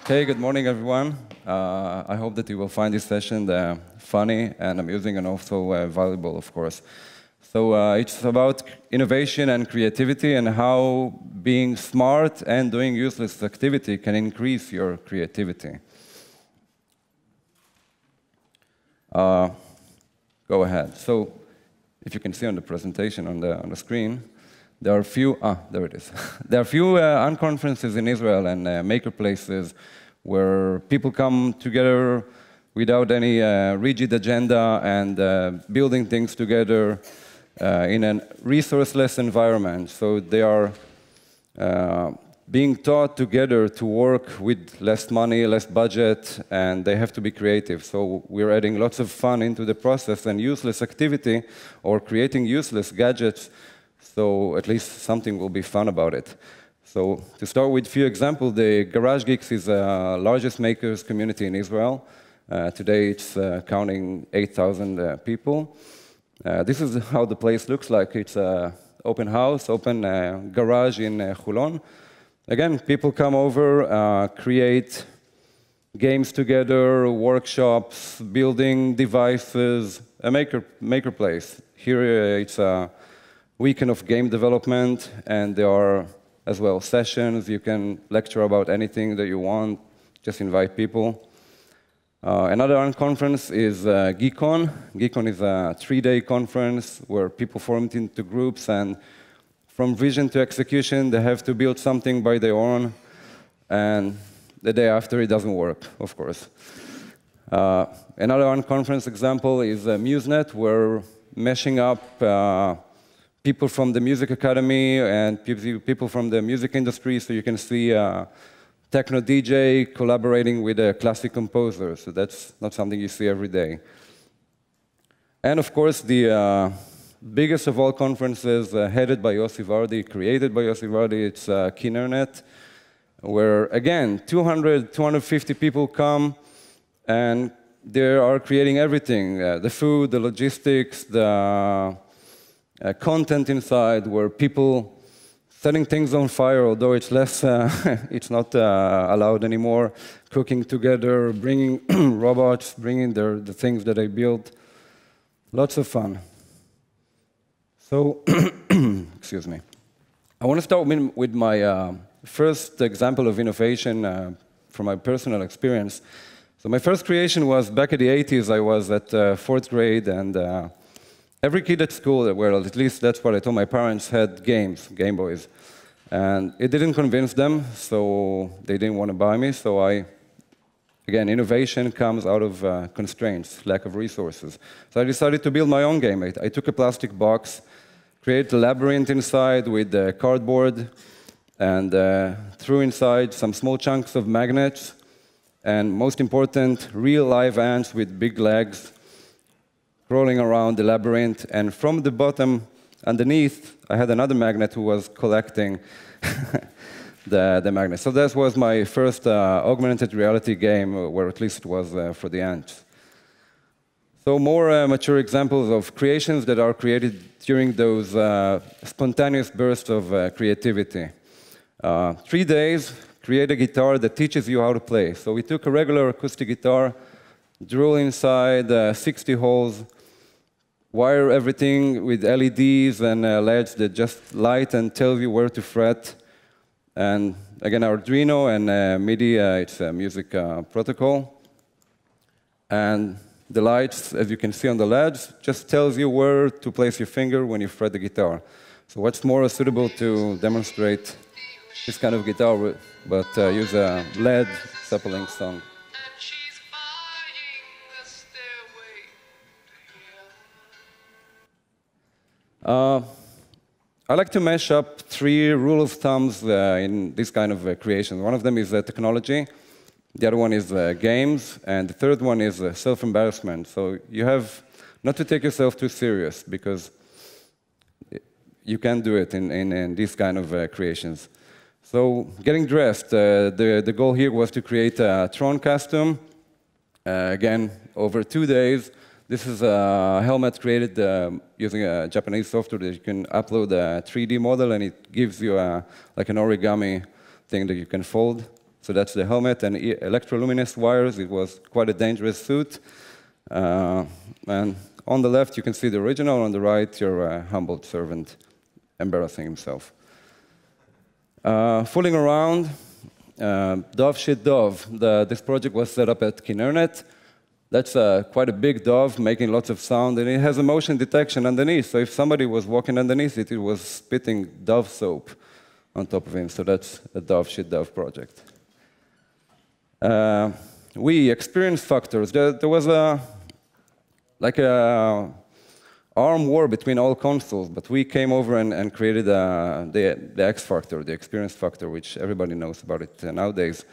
Okay, good morning, everyone. I hope that you will find this session funny and amusing and also valuable, of course. So it's about innovation and creativity and how being smart and doing useless activity can increase your creativity. Go ahead. So if you can see on the presentation on the screen, there are a few, there it is. There are a few unconferences in Israel and maker places where people come together without any rigid agenda and building things together in a resourceless environment. So they are being taught together to work with less money, less budget, and they have to be creative. So we're adding lots of fun into the process and useless activity or creating useless gadgets. So at least something will be fun about it. So to start with a few examples, the Garage Geeks is the largest makers community in Israel. Today it's counting 8,000 people. This is how the place looks like. It's an open house, open garage in Hulon. Again, people come over, create games together, workshops, building devices, a maker place. Here it's a weekend of game development, and there are as well sessions. You can lecture about anything that you want, just invite people. Another conference is GeekCon. GeekCon is a 3-day conference where people form into groups, and from vision to execution, they have to build something by their own, and the day after it doesn't work, of course. Another conference example is MuseNet, where meshing up people from the music academy and people from the music industry, so you can see techno DJ collaborating with a classic composer. So that's not something you see every day. And of course, the biggest of all conferences, headed by Yossi Vardi, created by Yossi Vardi, it's KinderNet, where again, 200, 250 people come, and they are creating everything, the food, the logistics, the content inside, where people setting things on fire, although it's less, it's not allowed anymore, cooking together, bringing robots, bringing the things that they built. Lots of fun. So, excuse me. I want to start with my first example of innovation from my personal experience. So my first creation was back in the 80s. I was at 4th grade, and every kid at school, well, at least that's what I told my parents, had games, Game Boys. And it didn't convince them, so they didn't want to buy me. So again, innovation comes out of constraints, lack of resources. So I decided to build my own game. I took a plastic box, created a labyrinth inside with cardboard, and threw inside some small chunks of magnets, and most important, real live ants with big legs, crawling around the labyrinth, and from the bottom, underneath, I had another magnet who was collecting the magnet. So that was my first augmented reality game, where at least it was for the ants. So more mature examples of creations that are created during those spontaneous bursts of creativity. 3 days, create a guitar that teaches you how to play. So we took a regular acoustic guitar, drill inside 60 holes, wire everything with LEDs and LEDs that just light and tell you where to fret. And again, Arduino and MIDI, it's a music protocol. And the lights, as you can see on the LEDs, just tells you where to place your finger when you fret the guitar. So what's more suitable to demonstrate this kind of guitar, but use a LED Zeppelin song. I like to mash up 3 rules of thumbs in this kind of creation. One of them is technology, the other one is games, and the third one is self-embarrassment. So you have not to take yourself too serious, because you can do it in these kind of creations. So getting dressed, the goal here was to create a Tron costume. Again, over 2 days. This is a helmet created using a Japanese software that you can upload a 3D model, and it gives you like an origami thing that you can fold. So that's the helmet and electroluminescent wires. It was quite a dangerous suit. And on the left, you can see the original. On the right, your humble servant embarrassing himself. Fooling around, dove shit dove. This project was set up at Kinnernet. That's quite a big dove making lots of sound, and it has a motion detection underneath. So if somebody was walking underneath it, it was spitting dove soap on top of him. So that's a dove shit dove project. Experience factors. There was like a arm war between all consoles, but we came over and created the X factor, the experience factor, which everybody knows about it nowadays.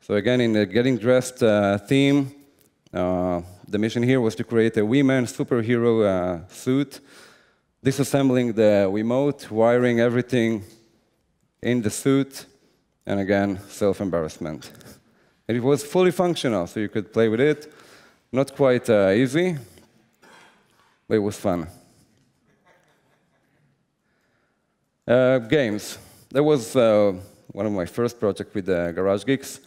So again, in the getting dressed theme, the mission here was to create a Wii-Man superhero suit, disassembling the Wiimote, wiring everything in the suit, and again, self-embarrassment. And it was fully functional, so you could play with it. Not quite easy, but it was fun. Games. That was one of my first projects with Garage Geeks.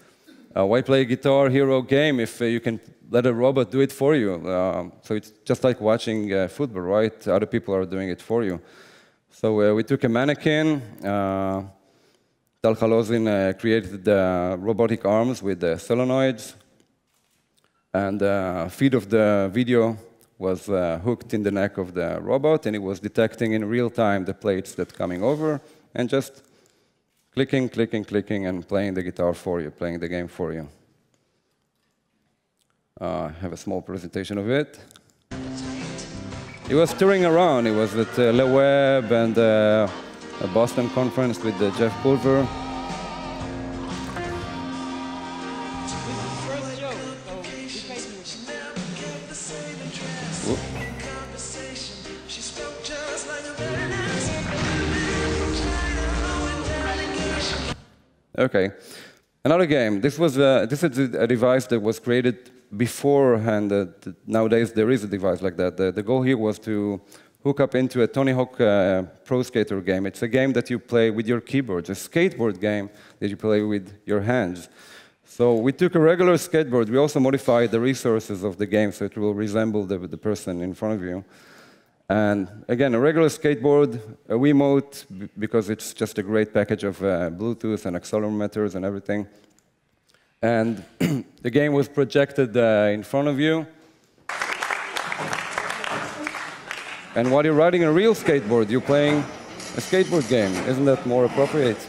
Why play a Guitar Hero game if you can let a robot do it for you? So it's just like watching football, right? Other people are doing it for you. So we took a mannequin. Tal Halozin created the robotic arms with the solenoids. And the feed of the video was hooked in the neck of the robot, and it was detecting in real time the plates that coming over, and just clicking, clicking, clicking, and playing the guitar for you, playing the game for you. I have a small presentation of it. It was touring around. It was at Le Web and a Boston conference with Jeff Pulver. Okay, another game. This is a device that was created beforehand. Nowadays there is a device like that. The goal here was to hook up into a Tony Hawk Pro Skater game. It's a game that you play with your keyboard, a skateboard game that you play with your hands. So we took a regular skateboard. We also modified the resources of the game so it will resemble the person in front of you. And again, a regular skateboard, a Wiimote, because it's just a great package of Bluetooth and accelerometers and everything. And the game was projected in front of you. And while you're riding a real skateboard, you're playing a skateboard game. Isn't that more appropriate?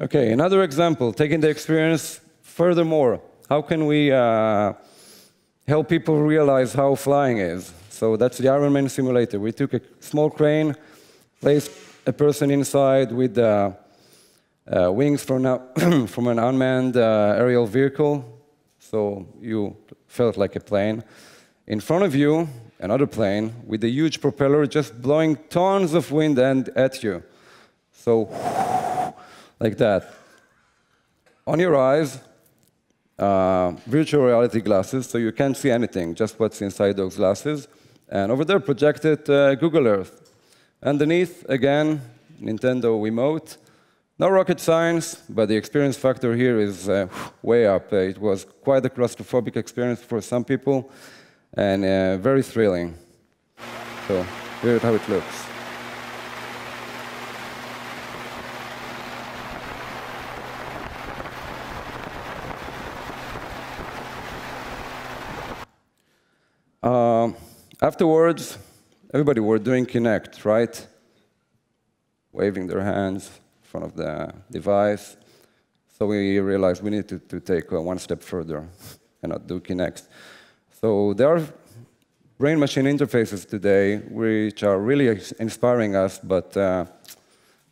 Okay, another example, taking the experience furthermore. How can we help people realize how flying is? So that's the Iron Man simulator. We took a small crane, placed a person inside with wings from an unmanned aerial vehicle, so you felt like a plane. In front of you, another plane with a huge propeller just blowing tons of wind at you. So, like that. On your eyes, virtual reality glasses, so you can't see anything, just what's inside those glasses. And over there, projected Google Earth. Underneath, again, Nintendo Wiimote. No rocket science, but the experience factor here is way up. It was quite a claustrophobic experience for some people, and very thrilling. So here's how it looks. Afterwards, everybody were doing Kinect, right? Waving their hands in front of the device. So we realized we need to take one step further and not do Kinect. So there are brain-machine interfaces today which are really inspiring us, but they're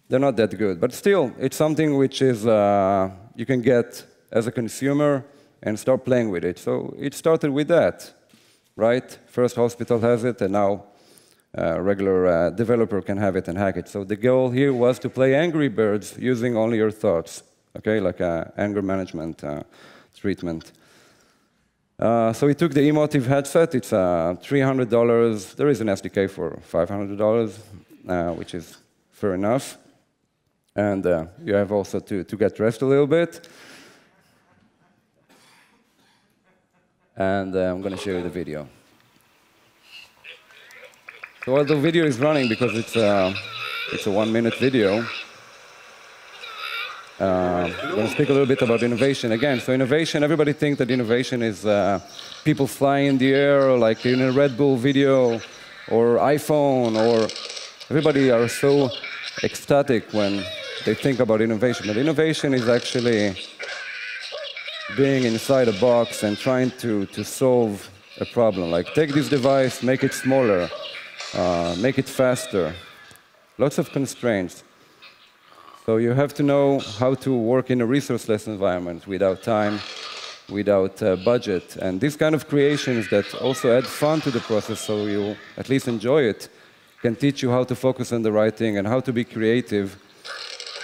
not that good. But still, it's something which is you can get as a consumer and start playing with it. So it started with that. Right? First hospital has it, and now a regular developer can have it and hack it. So the goal here was to play Angry Birds using only your thoughts, okay? Like anger management treatment. So we took the emotive headset. It's $300. There is an SDK for $500, which is fair enough. And you have also to get dressed a little bit. And I'm going to show you the video. So while the video is running, because it's a 1-minute video, I'm going to speak a little bit about innovation again. So innovation, everybody thinks that innovation is people flying in the air, or like in a Red Bull video, or iPhone, or everybody are so ecstatic when they think about innovation. But innovation is actually being inside a box and trying to solve a problem. Like, take this device, make it smaller, make it faster. Lots of constraints. So you have to know how to work in a resourceless environment without time, without budget. And these kind of creations that also add fun to the process, so you at least enjoy it, can teach you how to focus on the right thing and how to be creative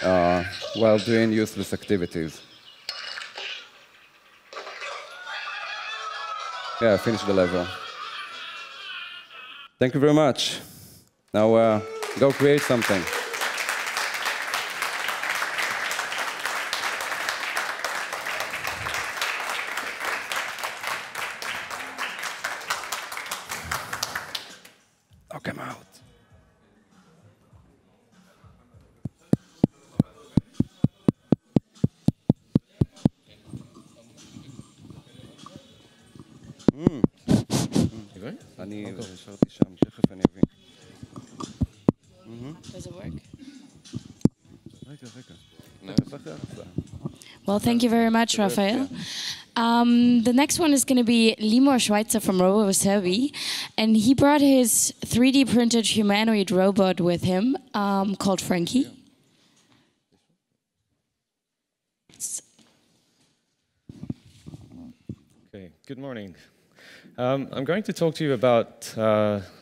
while doing useless activities. Yeah, I finished the level. Thank you very much. Now go create something. Oh, come out. אני השארתי שם, תכף אני אבין. Does it work? רגע. Well, thank you very much, Rafael. The next one is going to be Limor Schweitzer from Robotics, and he brought his 3D printed humanoid robot with him called Frankie. Okay, good morning. I'm going to talk to you about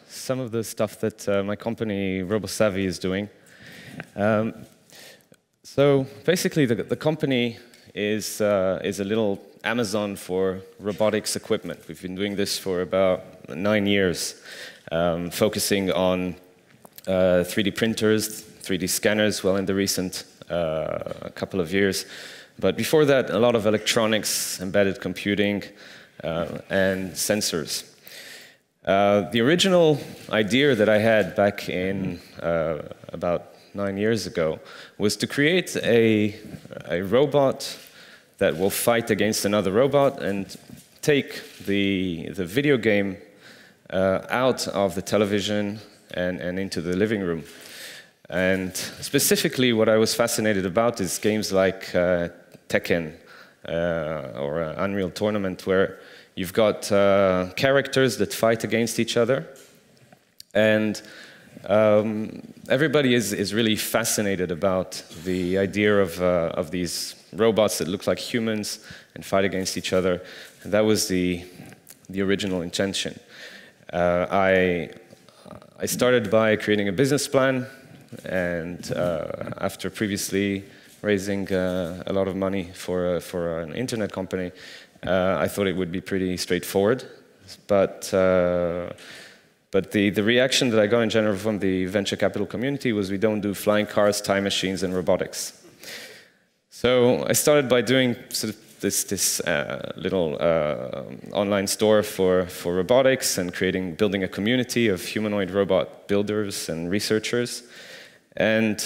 some of the stuff that my company RoboSavvy is doing. So basically, the company is a little Amazon for robotics equipment. We've been doing this for about 9 years, focusing on 3D printers, 3D scanners, well, in the recent couple of years. But before that, a lot of electronics, embedded computing, and sensors. The original idea that I had back in about 9 years ago was to create a robot that will fight against another robot and take the video game out of the television and into the living room. And specifically, what I was fascinated about is games like Tekken or Unreal Tournament, where you've got characters that fight against each other, and everybody is really fascinated about the idea of these robots that look like humans and fight against each other. And that was the original intention. I started by creating a business plan, and after previously raising a lot of money for an internet company, I thought it would be pretty straightforward. But the reaction that I got in general from the venture capital community was, we don't do flying cars, time machines, and robotics. So I started by doing sort of this little online store for robotics, and building a community of humanoid robot builders and researchers. And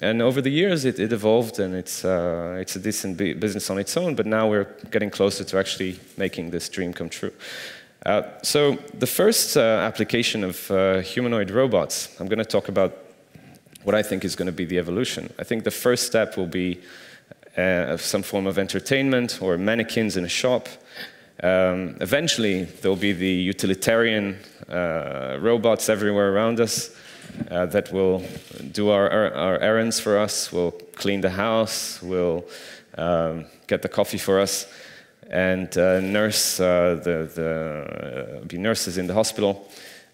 over the years, it evolved, and it's a decent business on its own, but now we're getting closer to actually making this dream come true. So the first application of humanoid robots, I'm going to talk about what I think is going to be the evolution. I think the first step will be some form of entertainment or mannequins in a shop. Eventually, there'll be the utilitarian robots everywhere around us that will do our errands for us, will clean the house, will get the coffee for us, and be nurses in the hospital.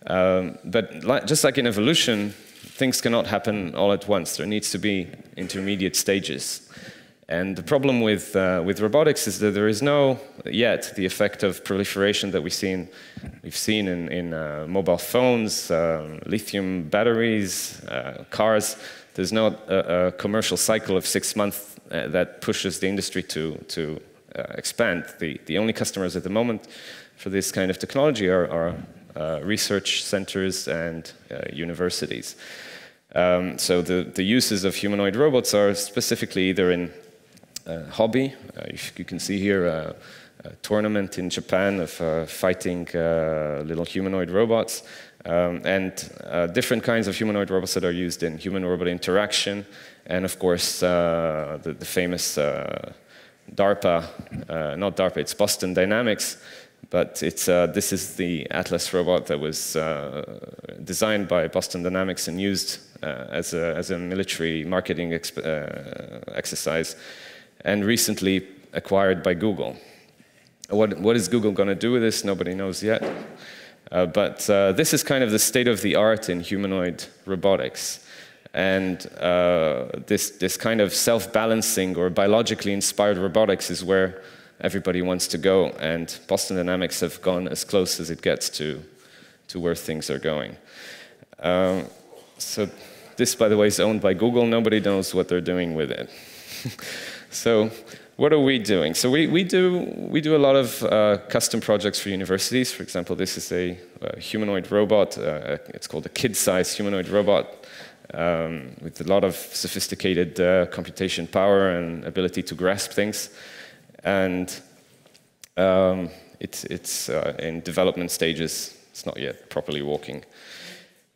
But just like in evolution, things cannot happen all at once. There needs to be intermediate stages. And the problem with robotics is that there is no yet the effect of proliferation that we've seen in mobile phones, lithium batteries, cars. There's not a commercial cycle of 6 months that pushes the industry to expand. The only customers at the moment for this kind of technology are research centers and universities. So the uses of humanoid robots are specifically either in hobby. You can see here a tournament in Japan of fighting little humanoid robots, and different kinds of humanoid robots that are used in human-robot interaction, and of course the famous DARPA, not DARPA, it's Boston Dynamics, but this is the Atlas robot that was designed by Boston Dynamics and used as a military marketing exercise, and recently acquired by Google. What is Google going to do with this? Nobody knows yet. But this is kind of the state of the art in humanoid robotics. And this kind of self-balancing or biologically inspired robotics is where everybody wants to go. And Boston Dynamics have gone as close as it gets to where things are going. So this, by the way, is owned by Google. Nobody knows what they're doing with it. So what are we doing? So we do a lot of custom projects for universities. For example, this is a humanoid robot. It's called a kid-sized humanoid robot with a lot of sophisticated computation power and ability to grasp things. And it's in development stages. It's not yet properly walking.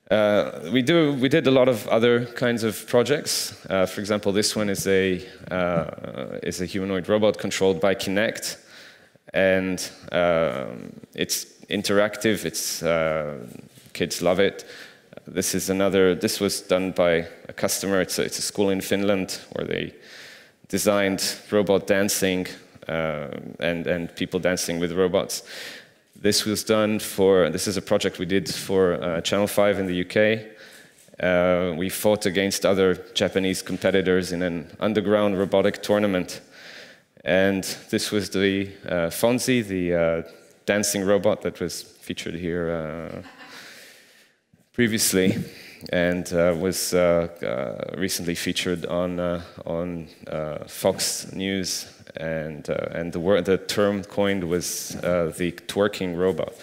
We did a lot of other kinds of projects. For example, this one is a humanoid robot controlled by Kinect, and it's interactive. Kids love it. This was done by a customer. It's a school in Finland where they designed robot dancing and people dancing with robots. This was done this is a project we did for Channel 5 in the UK. We fought against other Japanese competitors in an underground robotic tournament. And this was the Fonzie, the dancing robot that was featured here previously, and was recently featured on Fox News. And the term coined was the twerking robot.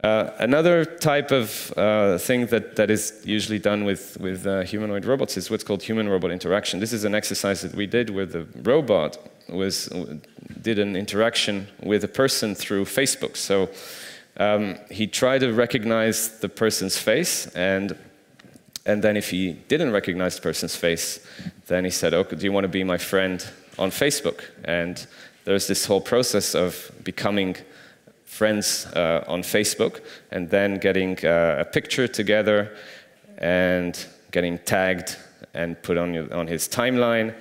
Another type of thing that is usually done with humanoid robots is what's called human-robot interaction. This is an exercise that we did where the robot did an interaction with a person through Facebook. So he tried to recognize the person's face, and then if he didn't recognize the person's face, then he said, "Oh, do you want to be my friend on Facebook?" And there's this whole process of becoming friends on Facebook, and then getting a picture together, and getting tagged and put on his timeline.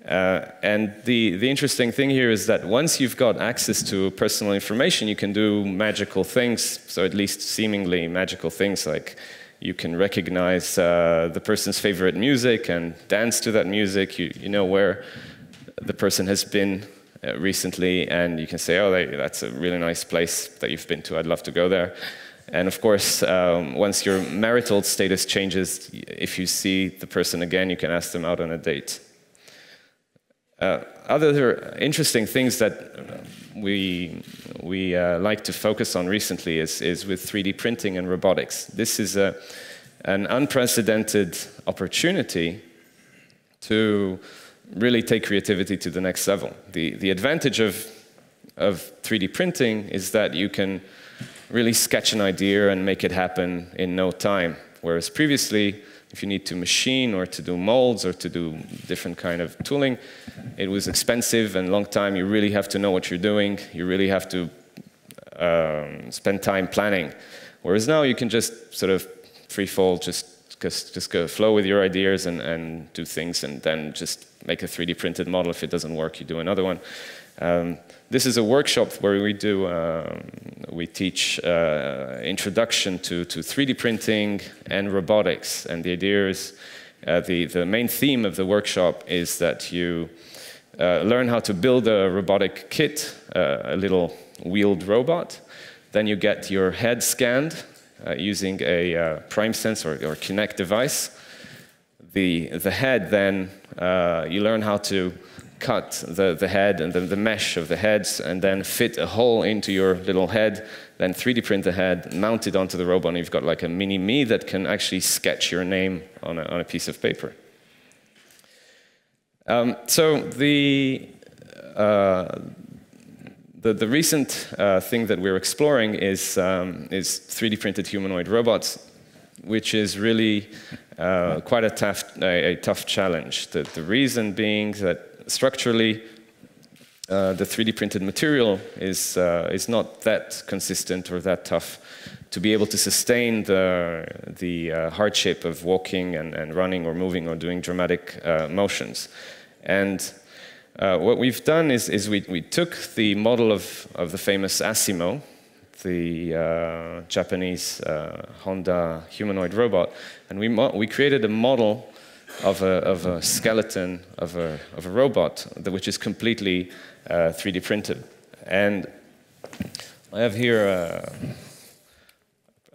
And the interesting thing here is that once you've got access to personal information, you can do magical things, so at least seemingly magical things, like you can recognize the person's favorite music and dance to that music. You know where the person has been recently, and you can say, "Oh, that's a really nice place that you've been to. I'd love to go there." And of course, once your marital status changes, if you see the person again, you can ask them out on a date. Other interesting things that we like to focus on recently is with 3D printing and robotics. This is an unprecedented opportunity to really take creativity to the next level. The advantage of 3D printing is that you can really sketch an idea and make it happen in no time, whereas previously, if you need to machine or to do molds or to do different kind of tooling, it was expensive and long time. You really have to know what you're doing. You really have to spend time planning. Whereas now you can just sort of free fall, just go flow with your ideas and do things, and then just make a 3D printed model. If it doesn't work, you do another one. This is a workshop where we teach introduction to 3D printing and robotics. And the idea is, the main theme of the workshop is that you learn how to build a robotic kit, a little wheeled robot. Then you get your head scanned using a prime sensor or Kinect device. The head, then you learn how to cut the head and the mesh of the heads, and then fit a hole into your little head, then 3D print the head, mount it onto the robot, and you've got like a mini me that can actually sketch your name on a piece of paper. So the recent thing that we're exploring is 3D printed humanoid robots, which is really quite a tough challenge. The reason being that structurally, the 3D printed material is not that consistent or that tough to be able to sustain the hardship of walking and running or moving or doing dramatic motions. And what we've done is we took the model of the famous Asimo, the Japanese Honda humanoid robot, and we created a model of a skeleton of a robot which is completely 3D printed. And I have here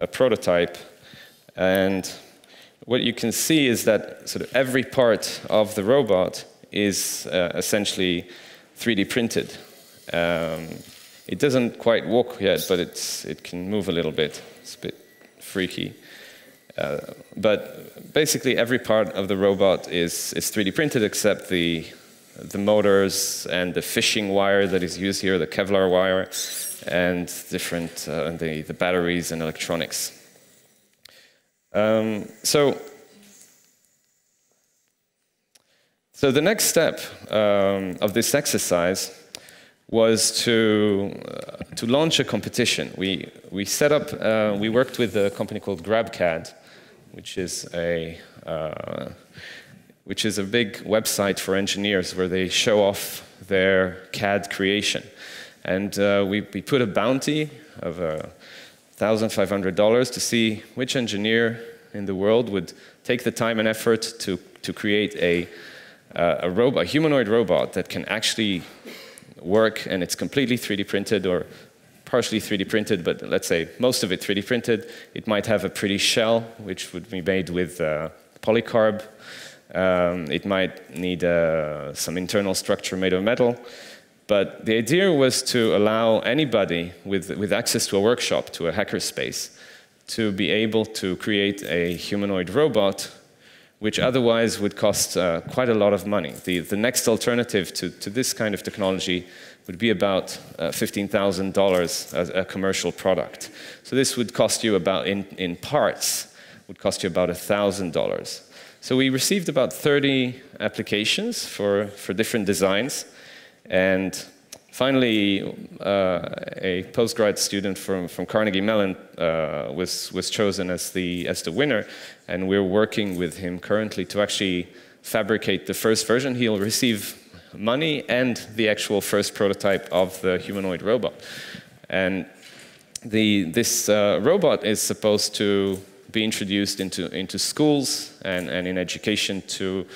a prototype, and what you can see is that sort of every part of the robot is essentially 3D printed. It doesn't quite walk yet, but it can move a little bit. It's a bit freaky. But basically every part of the robot is 3D printed except the motors and the fishing wire that is used here, the Kevlar wire, and different the batteries and electronics. So the next step of this exercise was to launch a competition. We worked with a company called GrabCAD, which is a big website for engineers where they show off their CAD creation. And we put a bounty of $1,500 to see which engineer in the world would take the time and effort to create a humanoid robot that can actually work, and it's completely 3D printed or partially 3D printed, but let's say most of it 3D printed. It might have a pretty shell, which would be made with polycarb. It might need some internal structure made of metal. But the idea was to allow anybody with access to a workshop, to a hackerspace, to be able to create a humanoid robot which otherwise would cost quite a lot of money. The next alternative to this kind of technology would be about $15,000 as a commercial product. So this would cost you about, in parts, would cost you about $1,000. So we received about 30 applications for different designs. And finally, a postgrad student from Carnegie Mellon was chosen as the winner, and we're working with him currently to actually fabricate the first version. He'll receive money and the actual first prototype of the humanoid robot. And this robot is supposed to be introduced into schools and in education to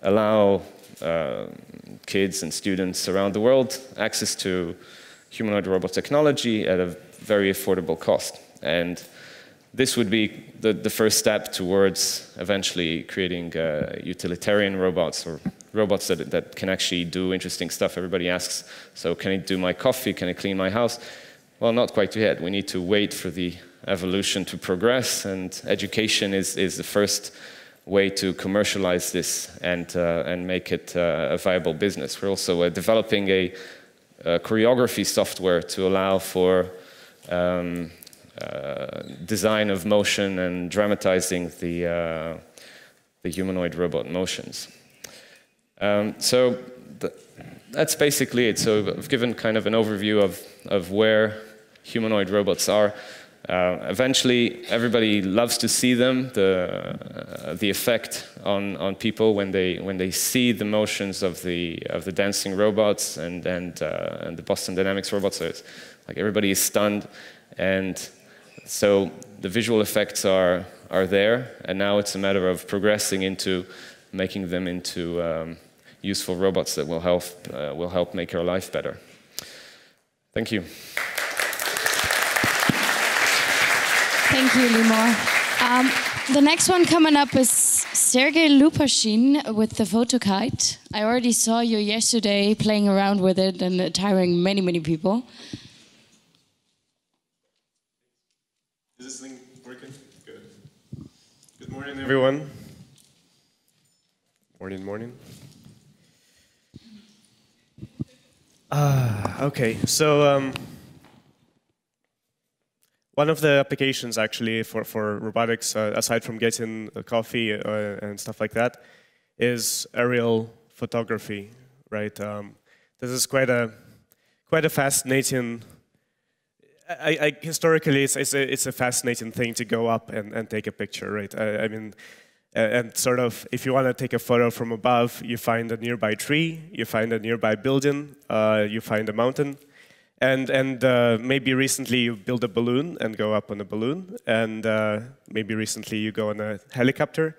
allow kids and students around the world access to humanoid robot technology at a very affordable cost. And this would be the first step towards eventually creating utilitarian robots, or robots that can actually do interesting stuff. Everybody asks, so can it do my coffee? Can it clean my house? Well, not quite yet. We need to wait for the evolution to progress, and education is the first way to commercialize this and make it a viable business. We're also developing a choreography software to allow for design of motion and dramatizing the humanoid robot motions. So that's basically it. So I've given kind of an overview of where humanoid robots are. Eventually, everybody loves to see them. The effect on people when they see the motions of the dancing robots and the Boston Dynamics robots. So it's like everybody is stunned, and so the visual effects are there. And now it's a matter of progressing into making them into useful robots that will help make our life better. Thank you. Thank you, Limor. The next one coming up is Sergei Lupashin with the photo kite. I already saw you yesterday playing around with it and tiring many, many people. Is this thing working? Good. Good morning, everyone. Morning. Okay, so one of the applications actually for robotics, aside from getting coffee and stuff like that, is aerial photography, right? This is quite a fascinating. Historically, it's a fascinating thing to go up and take a picture, right? I mean, and sort of, if you want to take a photo from above, you find a nearby tree, you find a nearby building, you find a mountain, and maybe recently you build a balloon and go up on a balloon, and maybe recently you go on a helicopter.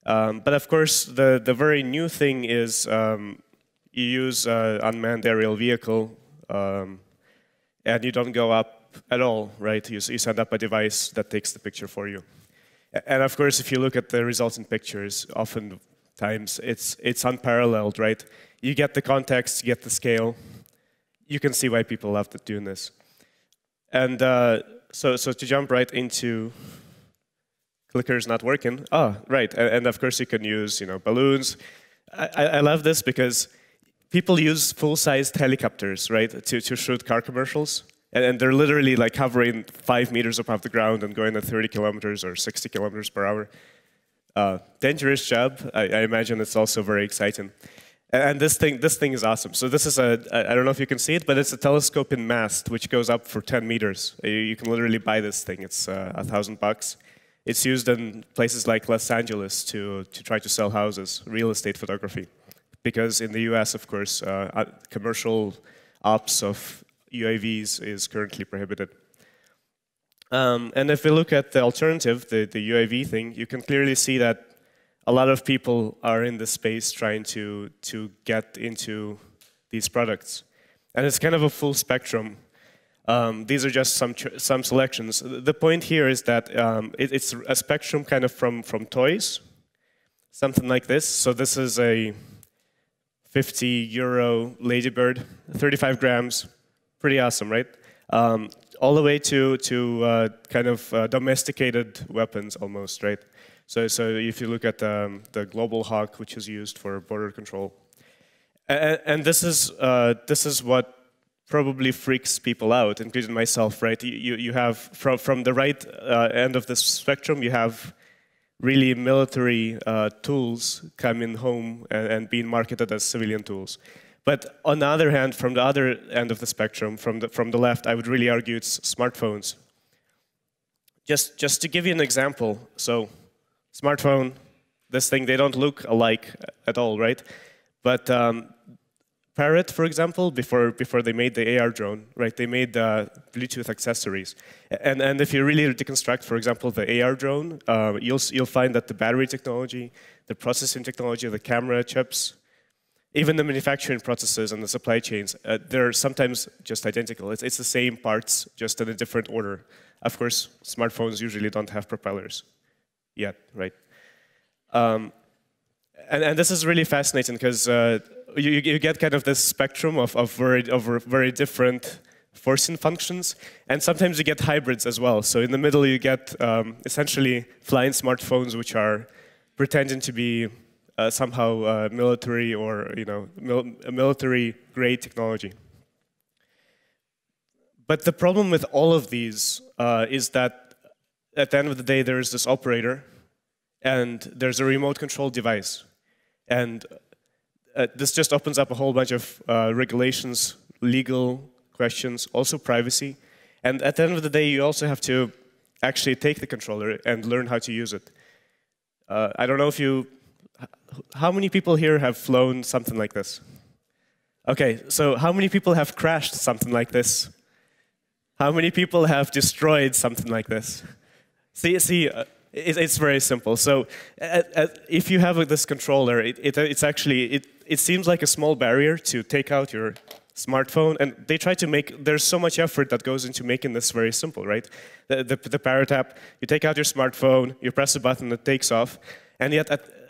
But of course, the very new thing is you use unmanned aerial vehicle, and you don't go up at all, right? You send up a device that takes the picture for you. And of course, if you look at the resulting pictures, oftentimes it's unparalleled, right? You get the context, you get the scale. You can see why people love doing this. And so to jump right into, clicker's not working. Oh, right. And of course, you can use balloons. I love this because people use full-sized helicopters, right, to shoot car commercials. And they're literally like hovering 5 meters above the ground and going at 30 kilometers or 60 kilometers per hour. Dangerous job. I imagine it's also very exciting. And this thing is awesome. So this is I don't know if you can see it, but it's a telescoping mast which goes up for 10 meters. You can literally buy this thing. It's $1,000. It's used in places like Los Angeles to try to sell houses, real estate photography. Because in the US, of course, commercial ops of UAVs is currently prohibited. And if we look at the alternative, the UAV thing, you can clearly see that a lot of people are in this space trying to get into these products. And it's kind of a full spectrum. These are just some selections. The point here is that it's a spectrum kind of from toys, something like this. So this is a 50 € ladybird, 35 grams. Pretty awesome, right? All the way to kind of domesticated weapons almost, right? So if you look at the Global Hawk, which is used for border control, and this is what probably freaks people out, including myself, right? You have from the right end of the spectrum, you have really military tools coming home and being marketed as civilian tools. But on the other hand, from the other end of the spectrum, from the left, I would really argue it's smartphones. Just to give you an example, so smartphone, this thing, they don't look alike at all, right? But Parrot, for example, before they made the AR drone, right? They made Bluetooth accessories, and if you really deconstruct, for example, the AR drone, you'll find that the battery technology, the processing technology, the camera chips, even the manufacturing processes and the supply chains, they're sometimes just identical. It's the same parts, just in a different order. Of course, smartphones usually don't have propellers yet, right? And this is really fascinating because you get kind of this spectrum of very different forcing functions, and sometimes you get hybrids as well. So in the middle, you get essentially flying smartphones, which are pretending to be somehow military or military-grade technology. But the problem with all of these is that at the end of the day, there is this operator, and there's a remote control device. And this just opens up a whole bunch of regulations, legal questions, also privacy. And at the end of the day, you also have to actually take the controller and learn how to use it. I don't know if how many people here have flown something like this? Okay, so how many people have crashed something like this? How many people have destroyed something like this? See, it's very simple. So if you have this controller, it seems like a small barrier to take out your smartphone, and they try to make, there's so much effort that goes into making this very simple, right? The Parrot app, you take out your smartphone, you press a button, it takes off, and yet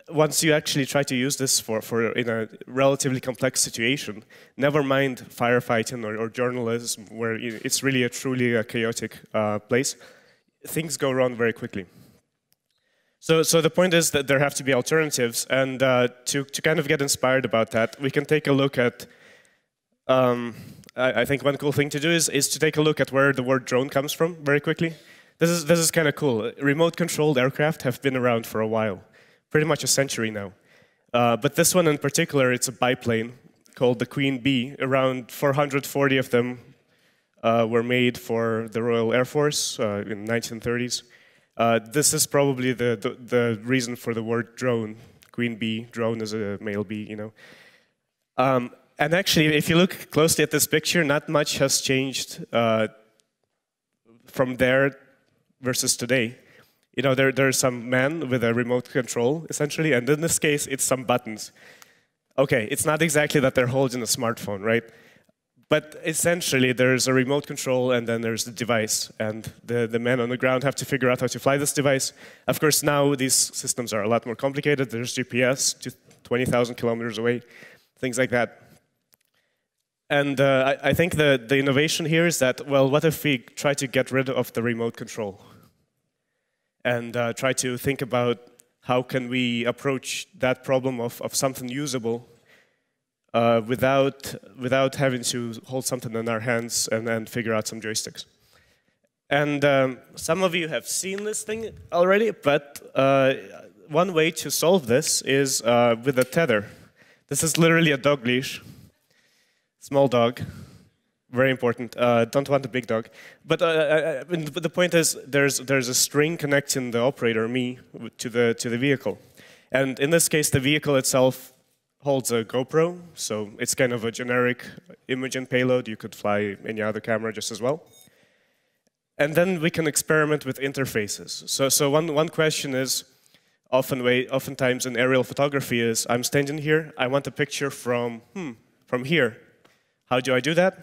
once you actually try to use this for in a relatively complex situation, never mind firefighting or journalism, where it's really truly a chaotic place, things go wrong very quickly. So the point is that there have to be alternatives, and to kind of get inspired about that, we can take a look at, I think one cool thing to do is to take a look at where the word drone comes from very quickly. This is kind of cool. Remote-controlled aircraft have been around for a while, pretty much a century now. But this one in particular, it's a biplane called the Queen Bee. Around 440 of them were made for the Royal Air Force in the 1930s. This is probably the reason for the word drone. Queen bee, drone is a male bee, you know. And actually, if you look closely at this picture, not much has changed from there versus today. You know, there's some man with a remote control, essentially, and in this case, it's some buttons. Okay, it's not exactly that they're holding a smartphone, right? But essentially, there's a remote control, and then there's the device. And the men on the ground have to figure out how to fly this device. Of course, now these systems are a lot more complicated. There's GPS to 20,000 kilometers away, things like that. And I think the innovation here is that, well, what if we try to get rid of the remote control? And try to think about how can we approach that problem of something usable without having to hold something in our hands and then figure out some joysticks. And some of you have seen this thing already, but one way to solve this is with a tether. This is literally a dog leash. Small dog, very important. Don't want a big dog. But the point is, there's a string connecting the operator, me, to the vehicle. And in this case, the vehicle itself holds a GoPro, so it's kind of a generic imaging payload. You could fly any other camera just as well. And then we can experiment with interfaces. So one question is, oftentimes in aerial photography is, I'm standing here, I want a picture from here. How do I do that?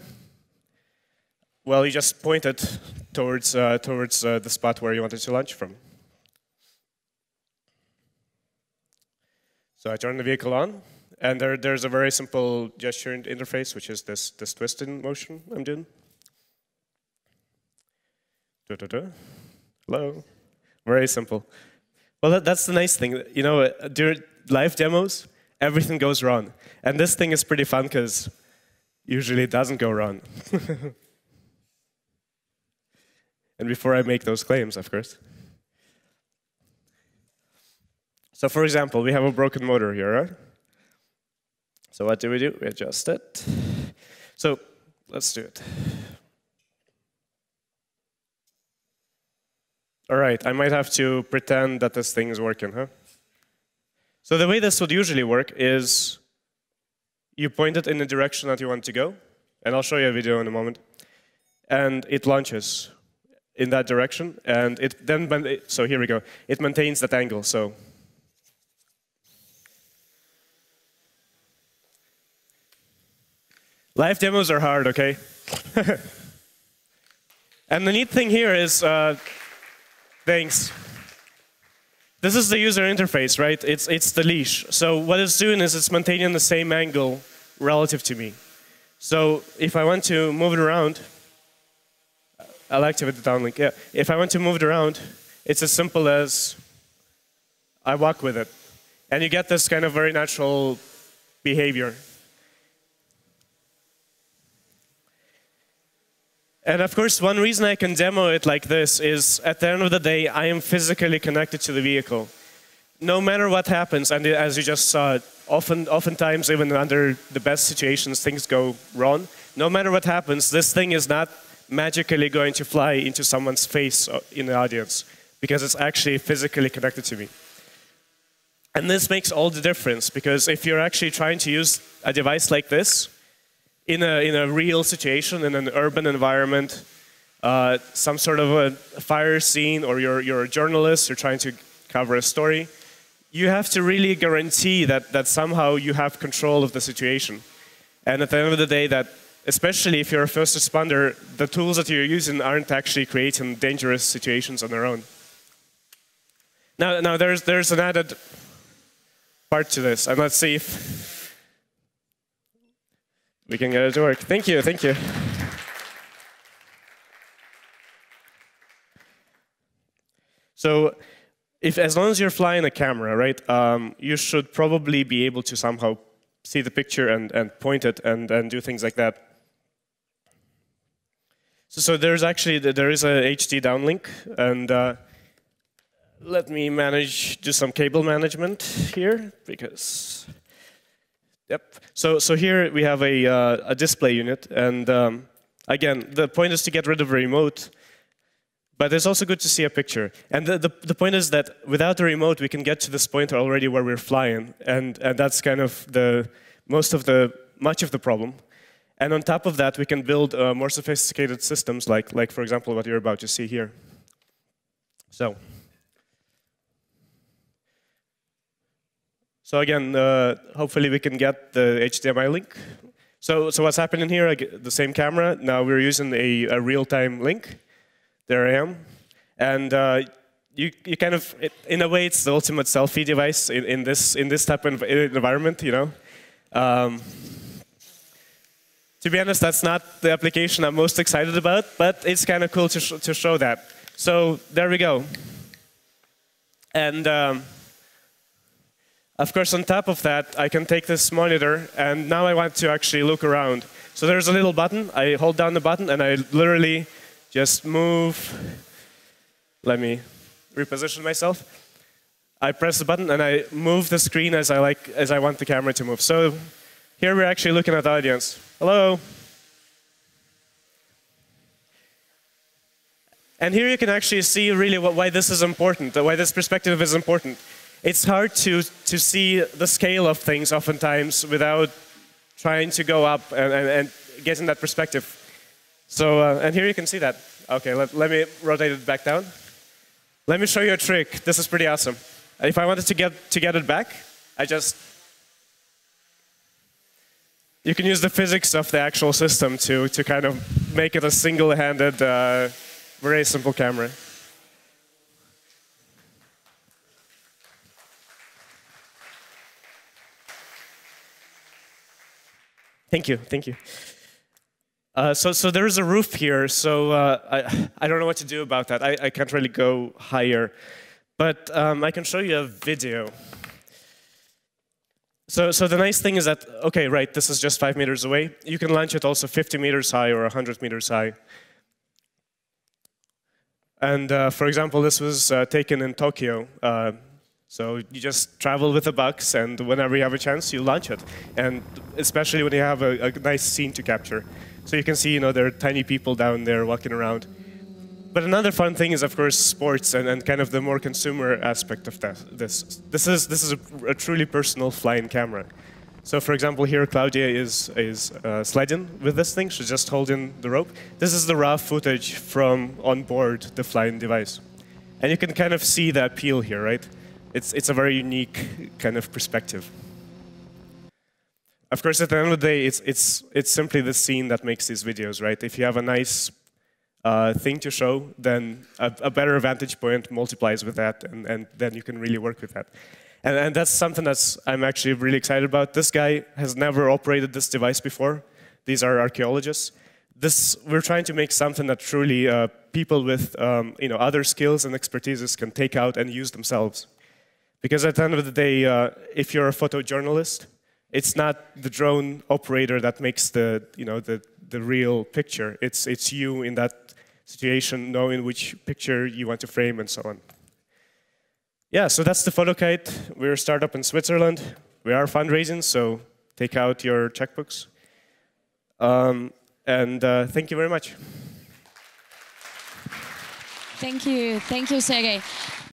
Well, you just point it towards the spot where you wanted to launch from. So I turn the vehicle on, and there's a very simple gesture interface, which is this twisting motion I'm doing. Hello. Very simple. Well, that's the nice thing. You know, during live demos, everything goes wrong. And this thing is pretty fun because usually it doesn't go wrong. And before I make those claims, of course. So for example, we have a broken motor here, right? So what do? We adjust it. So let's do it. All right, I might have to pretend that this thing is working, huh? So the way this would usually work is you point it in the direction that you want to go, and I'll show you a video in a moment, and it launches in that direction, and it then, so here we go, it maintains that angle, so. Live demos are hard, okay? And the neat thing here is, thanks. This is the user interface, right? It's the leash. So what it's doing is it's maintaining the same angle relative to me. So if I want to move it around, I'll activate the downlink. Yeah. If I want to move it around, it's as simple as I walk with it. And you get this kind of very natural behavior. And of course, one reason I can demo it like this is, at the end of the day, I am physically connected to the vehicle. No matter what happens, and as you just saw, oftentimes, even under the best situations, things go wrong. No matter what happens, this thing is not magically going to fly into someone's face in the audience, because it's actually physically connected to me. And this makes all the difference, because if you're actually trying to use a device like this, in a real situation, in an urban environment, some sort of a fire scene, or you're a journalist, you're trying to cover a story, you have to really guarantee that somehow you have control of the situation. And at the end of the day, that especially if you're a first responder, the tools that you're using aren't actually creating dangerous situations on their own. Now there's an added part to this, and let's see if we can get it to work. Thank you, thank you. So, as long as you're flying a camera, right, you should probably be able to somehow see the picture and point it and do things like that. So there is a HD downlink, and let me do some cable management here, because, yep. So here we have a display unit, and again, the point is to get rid of a remote, but it's also good to see a picture. And the point is that without the remote, we can get to this point already where we're flying, and that's kind of much of the problem. And on top of that, we can build more sophisticated systems, like for example, what you're about to see here. So again, hopefully we can get the HDMI link. So what's happening here? The same camera. Now we're using a real-time link. There I am, and you kind of, in a way, it's the ultimate selfie device in this type of environment, you know. To be honest, that's not the application I'm most excited about, but it's kind of cool to show that. So there we go. And of course, on top of that, I can take this monitor, and now I want to actually look around. So there's a little button. I hold down the button, and I literally just move. Let me reposition myself. I press the button, and I move the screen as I want the camera to move. So here we're actually looking at the audience. Hello. And here you can actually see really why this is important, why this perspective is important. It's hard to see the scale of things oftentimes without trying to go up and getting that perspective. So, and here you can see that. Okay, let me rotate it back down. Let me show you a trick. This is pretty awesome. If I wanted to get it back, you can use the physics of the actual system to kind of make it a single-handed, very simple camera. Thank you, thank you. So there is a roof here, so I don't know what to do about that. I can't really go higher, but I can show you a video. So the nice thing is that, okay, right, this is just 5 meters away. You can launch it also 50 meters high or 100 meters high. And for example, this was taken in Tokyo. So you just travel with a box, and whenever you have a chance, you launch it. And especially when you have a nice scene to capture. So you can see, there are tiny people down there walking around. But another fun thing is, of course, sports and kind of the more consumer aspect of this. This is a truly personal flying camera. So for example, here Claudia is sledding with this thing. She's just holding the rope. This is the raw footage from on board the flying device. And you can kind of see the appeal here, right? It's a very unique kind of perspective. Of course, at the end of the day, it's simply the scene that makes these videos, right? If you have a nice thing to show, then a better vantage point multiplies with that, and then you can really work with that. And that's something I'm actually really excited about. This guy has never operated this device before. These are archaeologists. We're trying to make something that truly people with other skills and expertises can take out and use themselves. Because at the end of the day, if you're a photojournalist, it's not the drone operator that makes the real picture. It's you in that situation, knowing which picture you want to frame and so on. Yeah, so that's the PhotoKite. We're a startup in Switzerland. We are fundraising, so take out your checkbooks. And thank you very much. Thank you, Sergei.